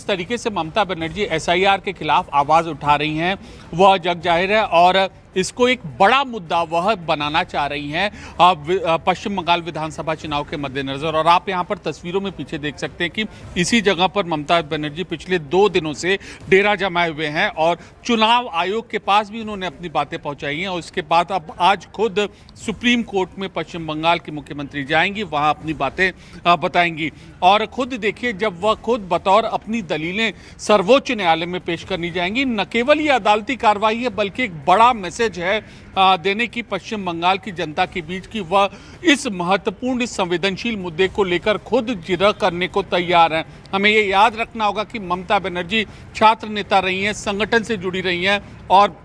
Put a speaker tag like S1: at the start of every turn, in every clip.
S1: तरीके से ममता बनर्जी एसआईआर के खिलाफ आवाज उठा रही हैं वह जग जाहिर है और इसको एक बड़ा मुद्दा वह बनाना चाह रही हैं पश्चिम बंगाल विधानसभा चुनाव के मद्देनजर। और आप यहां पर तस्वीरों में पीछे देख सकते हैं कि इसी जगह पर ममता बनर्जी पिछले 2 दिनों से डेरा जमाए हुए हैं और चुनाव आयोग के पास भी उन्होंने अपनी बातें पहुंचाई हैं। और इसके बाद अब आज खुद सुप्रीम कोर्ट में पश्चिम बंगाल की मुख्यमंत्री जाएंगी, वहां अपनी बातें बताएंगी। और खुद देखिए, जब वह खुद बतौर अपनी दलीलें सर्वोच्च न्यायालय में पेश करनी जाएंगी, न केवल ये अदालती कार्रवाई है बल्कि एक बड़ा मैसेज है देने की पश्चिम बंगाल की जनता के बीच कि वह इस महत्वपूर्ण इस संवेदनशील मुद्दे को लेकर खुद जिरह करने को तैयार हैं। हमें ये याद रखना होगा कि ममता बनर्जी छात्र नेता रही हैं, संगठन से जुड़ी रही हैं और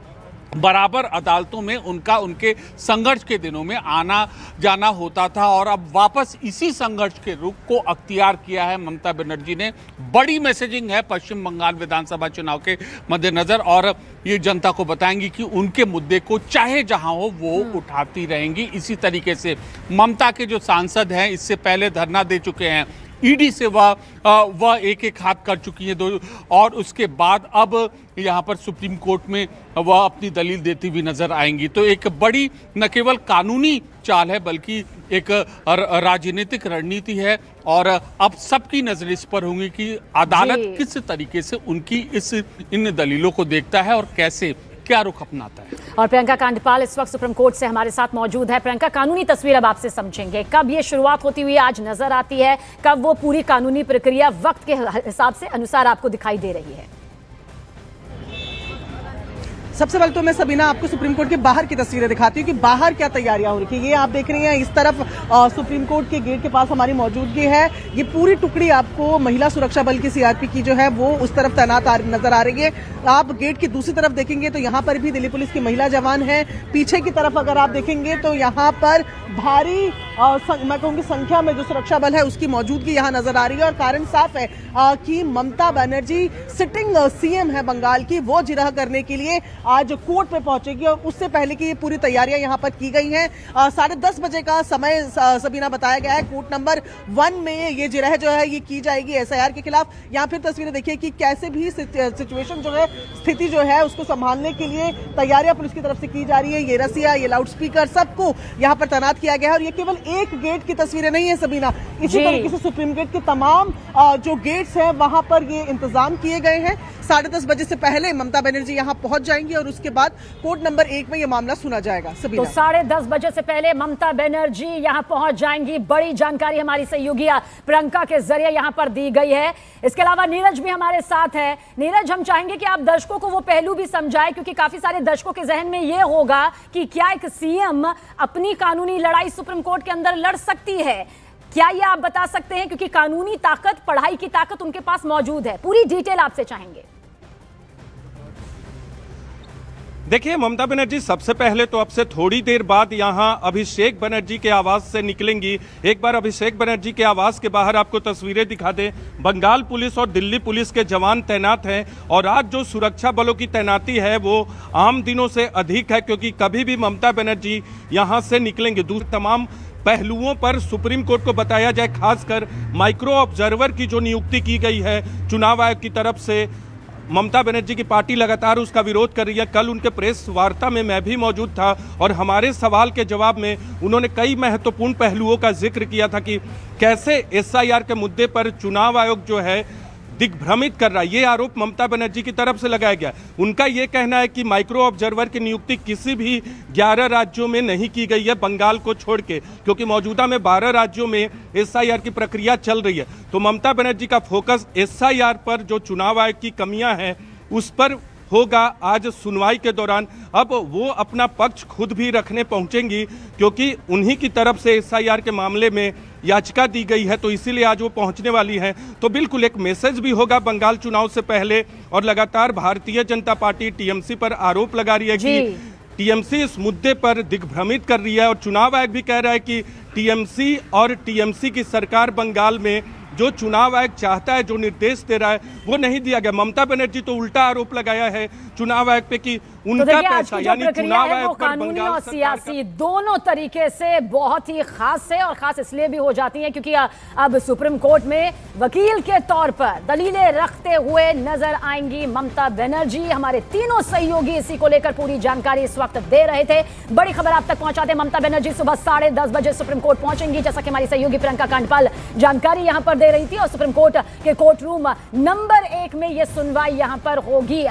S1: बराबर अदालतों में उनके संघर्ष के दिनों में आना जाना होता था। और अब वापस इसी संघर्ष के रुख को अख्तियार किया है ममता बनर्जी ने। बड़ी मैसेजिंग है पश्चिम बंगाल विधानसभा चुनाव के मद्देनजर और ये जनता को बताएंगी कि उनके मुद्दे को चाहे जहां हो वो उठाती रहेंगी। इसी तरीके से ममता के जो सांसद हैं इससे पहले धरना दे चुके हैं, ईडी से वह एक हाथ कर चुकी है और उसके बाद अब यहाँ पर सुप्रीम कोर्ट में वह अपनी दलील देती हुई नजर आएंगी। तो एक बड़ी न केवल कानूनी चाल है बल्कि एक राजनीतिक रणनीति है और अब सबकी नजर इस पर होंगी कि अदालत किस तरीके से उनकी इन दलीलों को देखता है और कैसे क्या रुख अपनाता है।
S2: और प्रियंका कांडपाल इस वक्त सुप्रीम कोर्ट से हमारे साथ मौजूद है। प्रियंका, कानूनी तस्वीर अब आपसे समझेंगे, कब ये शुरुआत होती हुई आज नजर आती है, कब वो पूरी कानूनी प्रक्रिया वक्त के हिसाब से अनुसार आपको दिखाई दे रही है?
S3: सबसे पहले तो मैं सबीना आपको सुप्रीम कोर्ट के बाहर की तस्वीरें दिखाती हूँ कि बाहर क्या तैयारियां हो रही है। ये आप देख रही हैं, इस तरफ सुप्रीम कोर्ट के गेट के पास हमारी मौजूदगी है। ये पूरी टुकड़ी आपको महिला सुरक्षा बल की सीआरपी की जो है वो उस तरफ तैनात नजर आ रही है। आप गेट की दूसरी तरफ देखेंगे तो यहाँ पर भी दिल्ली पुलिस की महिला जवान है। पीछे की तरफ अगर आप देखेंगे तो यहाँ पर भारी मैं कहूँगी संख्या में जो सुरक्षा बल है उसकी मौजूदगी यहाँ नजर आ रही है। और कारण साफ है कि ममता बनर्जी सिटिंग सीएम है बंगाल की, वो जिरह करने के लिए आज कोर्ट पे पहुंचेगी और उससे पहले की ये पूरी तैयारियां यहाँ पर की गई हैं। 10:30 बजे का समय सबीना बताया गया है। कोर्ट नंबर 1 में ये जिरह जो है ये की जाएगी एसआईआर के खिलाफ। यहाँ फिर तस्वीरें देखिए कि कैसे भी सिचुएशन जो है, स्थिति जो है उसको संभालने के लिए तैयारियां पुलिस की तरफ से की जा रही है। ये रसिया, ये लाउड स्पीकर सबको यहाँ पर तैनात किया गया है। और ये केवल एक गेट की तस्वीरें नहीं है सबीना, इसी तरीके से सुप्रीम गेट के तमाम जो गेट्स हैं वहां पर ये इंतजाम किए गए हैं। 10:30 बजे से पहले ममता बनर्जी यहाँ पहुंच जाएंगी और उसके बाद कोर्ट नंबर 1 में ये मामला सुना जाएगा। सबीना,
S2: तो 10:30 बजे से पहले ममता बनर्जी यहाँ पहुंच जाएंगी। बड़ी जानकारी हमारी सहयोगी प्रियंका के जरिए यहाँ पर दी गई है। इसके अलावा नीरज भी हमारे साथ है। नीरज, हम चाहेंगे कि आप दर्शकों को वो पहलू भी समझाएं क्योंकि काफी सारे दर्शकों के जहन में ये होगा कि क्या एक सीएम अपनी कानूनी लड़ाई सुप्रीम कोर्ट के अंदर लड़ सकती है? क्या ये आप बता सकते हैं? क्योंकि कानूनी ताकत, पढ़ाई की ताकत उनके पास मौजूद है। पूरी डिटेल आपसे चाहेंगे।
S4: देखिए, ममता बनर्जी सबसे पहले तो अब से थोड़ी देर बाद यहां अभिषेक बनर्जी के आवास से निकलेंगी। एक बार अभिषेक बनर्जी के आवास के बाहर आपको तस्वीरें दिखा दें। बंगाल पुलिस और दिल्ली पुलिस के जवान तैनात हैं और आज जो सुरक्षा बलों की तैनाती है वो आम दिनों से अधिक है क्योंकि कभी भी ममता बनर्जी यहां से निकलेंगे। दूसरे तमाम पहलुओं पर सुप्रीम कोर्ट को बताया जाए, खासकर माइक्रो ऑब्जर्वर की जो नियुक्ति की गई है चुनाव आयोग की तरफ से, ममता बनर्जी की पार्टी लगातार उसका विरोध कर रही है। कल उनके प्रेस वार्ता में मैं भी मौजूद था और हमारे सवाल के जवाब में उन्होंने कई महत्वपूर्ण पहलुओं का जिक्र किया था कि कैसे एसआईआर के मुद्दे पर चुनाव आयोग जो है दिग्भ्रमित कर रहा है। ये आरोप ममता बनर्जी की तरफ से लगाया गया। उनका ये कहना है कि माइक्रो ऑब्जर्वर की नियुक्ति किसी भी 11 राज्यों में नहीं की गई है बंगाल को छोड़ के, क्योंकि मौजूदा में 12 राज्यों में एसआईआर की प्रक्रिया चल रही है। तो ममता बनर्जी का फोकस एसआईआर पर जो चुनाव आयोग की कमियां हैं उस पर होगा आज सुनवाई के दौरान। अब वो अपना पक्ष खुद भी रखने पहुंचेंगी क्योंकि उन्हीं की तरफ से एसआईआर के मामले में याचिका दी गई है, तो इसीलिए आज वो पहुंचने वाली हैं। तो बिल्कुल एक मैसेज भी होगा बंगाल चुनाव से पहले। और लगातार भारतीय जनता पार्टी टीएमसी पर आरोप लगा रही है कि टीएमसी इस मुद्दे पर दिग्भ्रमित कर रही है और चुनाव आयोग भी कह रहा है कि टीएमसी और टीएमसी की सरकार बंगाल में जो चुनाव आयोग चाहता है, जो निर्देश दे रहा है, वो नहीं दिया गया। ममता बनर्जी तो उल्टा आरोप लगाया है चुनाव आयोग पे कि उनका
S2: देखिए, आज
S4: पैसा
S2: की जो
S4: यानी
S2: प्रक्रिया
S4: चुनाव
S2: है वो
S4: आयोग पर
S2: कानूनी
S4: बंगाल
S2: और
S4: सरकार
S2: सियासी दोनों तरीके से बहुत ही खास है, और खास इसलिए भी हो जाती है क्योंकि अब सुप्रीम कोर्ट में वकील के तौर पर दलीलें रखते हुए नजर आएंगी ममता बनर्जी। हमारे तीनों सहयोगी इसी को लेकर पूरी जानकारी इस वक्त दे रहे थे। बड़ी खबर आप तक पहुंचाते हैं, ममता बनर्जी सुबह 10:30 बजे सुप्रीम कोर्ट पहुंचेंगी, जैसा कि हमारी सहयोगी प्रियंका कांडपाल जानकारी यहां पर दे रही थी। और सुप्रीम कोर्ट के कोर्ट रूम नंबर 1 में यह सुनवाई यहां पर होगी।